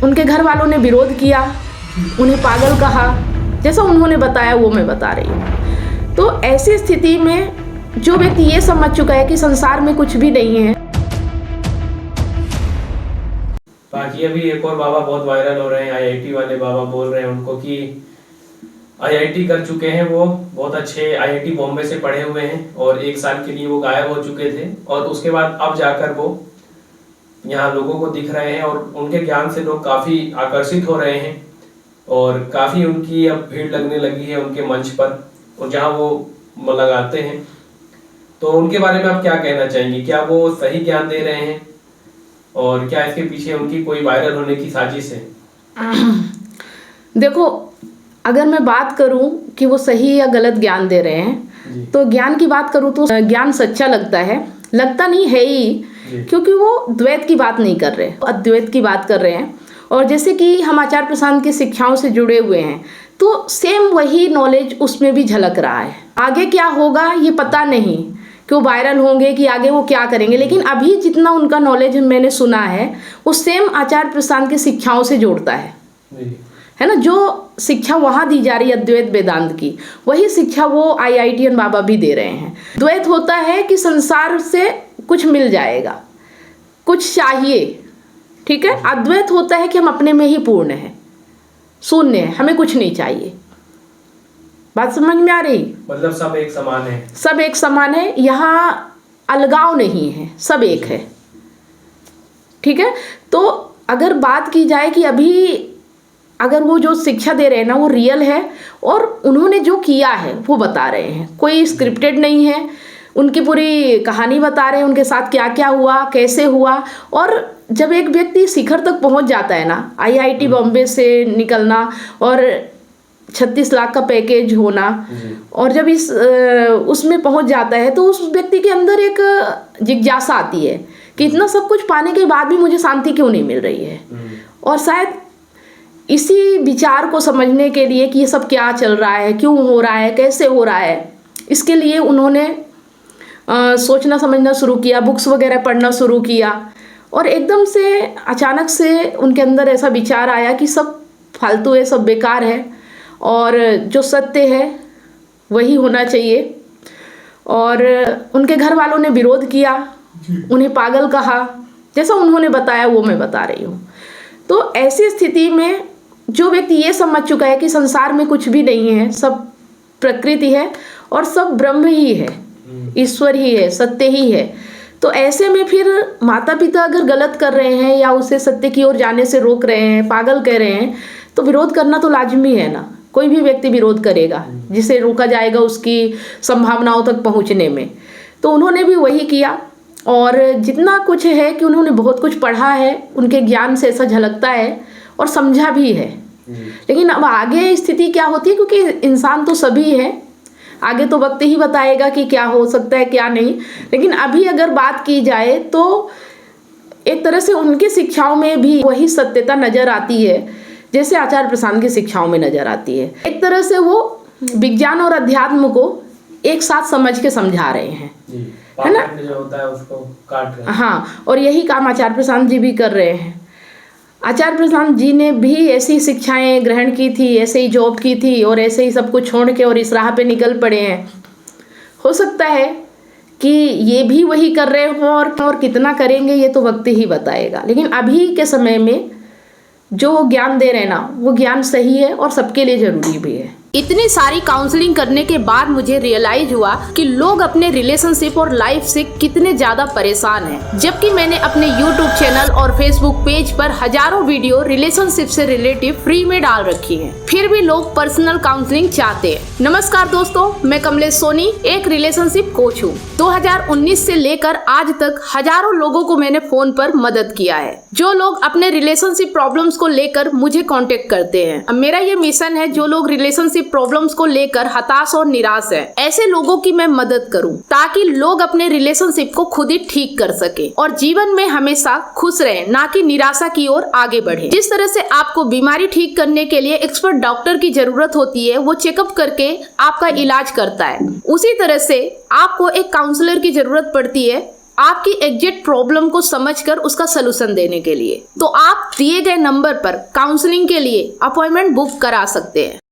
उनके घर वालों ने विरोध किया, उन्हें पागल कहा, जैसा उन्होंने बताया वो मैं बता रही हूँ। तो ऐसी स्थिति में जो व्यक्ति ये समझ चुका है कि संसार में कुछ भी नहीं है। बाकी अभी एक और बाबा बहुत वायरल हो रहे हैं, आईआईटी वाले बाबा बोल रहे हैं उनको कि आईआईटी कर चुके हैं, वो बहुत अच्छे आईआईटी बॉम्बे से पढ़े हुए हैं और 1 साल के लिए वो गायब हो चुके थे और उसके बाद अब जाकर वो यहाँ लोगों को दिख रहे हैं और उनके ज्ञान से लोग काफ़ी आकर्षित हो रहे हैं और काफ़ी उनकी अब भीड़ लगने लगी है उनके मंच पर और जहाँ वो लगाते हैं। तो उनके बारे में आप क्या कहना चाहेंगे? क्या वो सही ज्ञान दे रहे हैं और क्या इसके पीछे उनकी कोई वायरल होने की साजिश है? देखो, अगर मैं बात करूं कि वो सही या गलत ज्ञान दे रहे हैं तो ज्ञान की बात करूं तो ज्ञान सच्चा लगता है, लगता नहीं है ही, क्योंकि वो द्वैत की बात नहीं कर रहे, अद्वैत की बात कर रहे हैं। और जैसे कि हम आचार्य प्रशांत की शिक्षाओं से जुड़े हुए हैं तो सेम वही नॉलेज उसमें भी झलक रहा है। आगे क्या होगा ये पता नहीं कि वो वायरल होंगे कि आगे वो क्या करेंगे, लेकिन अभी जितना उनका नॉलेज मैंने सुना है वो सेम आचार्य प्रशांत की शिक्षाओं से जोड़ता है ना। जो शिक्षा वहाँ दी जा रही है अद्वैत वेदांत की, वही शिक्षा वो आईआईटीएन बाबा भी दे रहे हैं। द्वैत होता है कि संसार से कुछ मिल जाएगा, कुछ चाहिए, ठीक है। अद्वैत होता है कि हम अपने में ही पूर्ण हैं, शून्य है, हमें कुछ नहीं चाहिए। बात समझ में आ रही? मतलब सब एक समान है, सब एक समान है, यहाँ अलगाव नहीं है, सब एक है, ठीक है। तो अगर बात की जाए कि अभी अगर वो जो शिक्षा दे रहे हैं ना वो रियल है और उन्होंने जो किया है वो बता रहे हैं, कोई स्क्रिप्टेड नहीं है, उनकी पूरी कहानी बता रहे हैं, उनके साथ क्या क्या हुआ, कैसे हुआ। और जब एक व्यक्ति शिखर तक पहुंच जाता है ना, आईआईटी बॉम्बे से निकलना और 36 लाख का पैकेज होना, और जब उसमें पहुंच जाता है तो उस व्यक्ति के अंदर एक जिज्ञासा आती है कि इतना सब कुछ पाने के बाद भी मुझे शांति क्यों नहीं मिल रही है। और शायद इसी विचार को समझने के लिए कि ये सब क्या चल रहा है, क्यों हो रहा है, कैसे हो रहा है, इसके लिए उन्होंने सोचना समझना शुरू किया, बुक्स वगैरह पढ़ना शुरू किया। और एकदम से अचानक से उनके अंदर ऐसा विचार आया कि सब फालतू है, सब बेकार है और जो सत्य है वही होना चाहिए। और उनके घर वालों ने विरोध किया, उन्हें पागल कहा, जैसा उन्होंने बताया वो मैं बता रही हूँ। तो ऐसी स्थिति में जो व्यक्ति ये समझ चुका है कि संसार में कुछ भी नहीं है, सब प्रकृति है और सब ब्रह्म ही है, ईश्वर ही है, सत्य ही है, तो ऐसे में फिर माता पिता अगर गलत कर रहे हैं या उसे सत्य की ओर जाने से रोक रहे हैं, पागल कह रहे हैं, तो विरोध करना तो लाजमी है ना। कोई भी व्यक्ति विरोध करेगा, जिसे रोका जाएगा उसकी संभावनाओं तक पहुंचने में। तो उन्होंने भी वही किया और जितना कुछ है कि उन्होंने बहुत कुछ पढ़ा है, उनके ज्ञान से ऐसा झलकता है और समझा भी है। लेकिन अब आगे स्थिति क्या होती है, क्योंकि इंसान तो सभी है, आगे तो वक्त ही बताएगा कि क्या हो सकता है क्या नहीं। लेकिन अभी अगर बात की जाए तो एक तरह से उनकी शिक्षाओं में भी वही सत्यता नजर आती है जैसे आचार्य प्रशांत की शिक्षाओं में नजर आती है। एक तरह से वो विज्ञान और अध्यात्म को एक साथ समझ के समझा रहे हैं, है ना। जो होता है उसको काट रहे हैं। हाँ, और यही काम आचार्य प्रशांत जी भी कर रहे हैं। आचार्य प्रशांत जी ने भी ऐसी शिक्षाएं ग्रहण की थी, ऐसे ही जॉब की थी और ऐसे ही सब कुछ छोड़ के और इस राह पे निकल पड़े हैं। हो सकता है कि ये भी वही कर रहे हों और कितना करेंगे ये तो वक्त ही बताएगा। लेकिन अभी के समय में जो ज्ञान दे रहे हैं ना वो ज्ञान सही है और सबके लिए जरूरी भी है। इतनी सारी काउंसलिंग करने के बाद मुझे रियलाइज हुआ कि लोग अपने रिलेशनशिप और लाइफ से कितने ज्यादा परेशान हैं। जबकि मैंने अपने YouTube चैनल और Facebook पेज पर हजारों वीडियो रिलेशनशिप से रिलेटिव फ्री में डाल रखी हैं, फिर भी लोग पर्सनल काउंसलिंग चाहते हैं। नमस्कार दोस्तों, मैं कमलेश सोनी एक रिलेशनशिप कोच हूँ। 2019 से लेकर आज तक हजारों लोगों को मैंने फोन पर मदद किया है, जो लोग अपने रिलेशनशिप प्रॉब्लम्स को लेकर मुझे कांटेक्ट करते हैं। अब मेरा ये मिशन है, जो लोग रिलेशनशिप प्रॉब्लम्स को लेकर हताश और निराश है, ऐसे लोगों की मैं मदद करूं ताकि लोग अपने रिलेशनशिप को खुद ही ठीक कर सके और जीवन में हमेशा खुश रहे, ना कि निराशा की ओर आगे बढ़े। जिस तरह से आपको बीमारी ठीक करने के लिए एक्सपर्ट डॉक्टर की जरूरत होती है, वो चेकअप करके आपका इलाज करता है, उसी तरह से आपको एक काउंसलर की जरूरत पड़ती है आपकी एग्जैक्ट प्रॉब्लम को समझकर उसका सलूशन देने के लिए। तो आप दिए गए नंबर पर काउंसलिंग के लिए अपॉइंटमेंट बुक करा सकते हैं।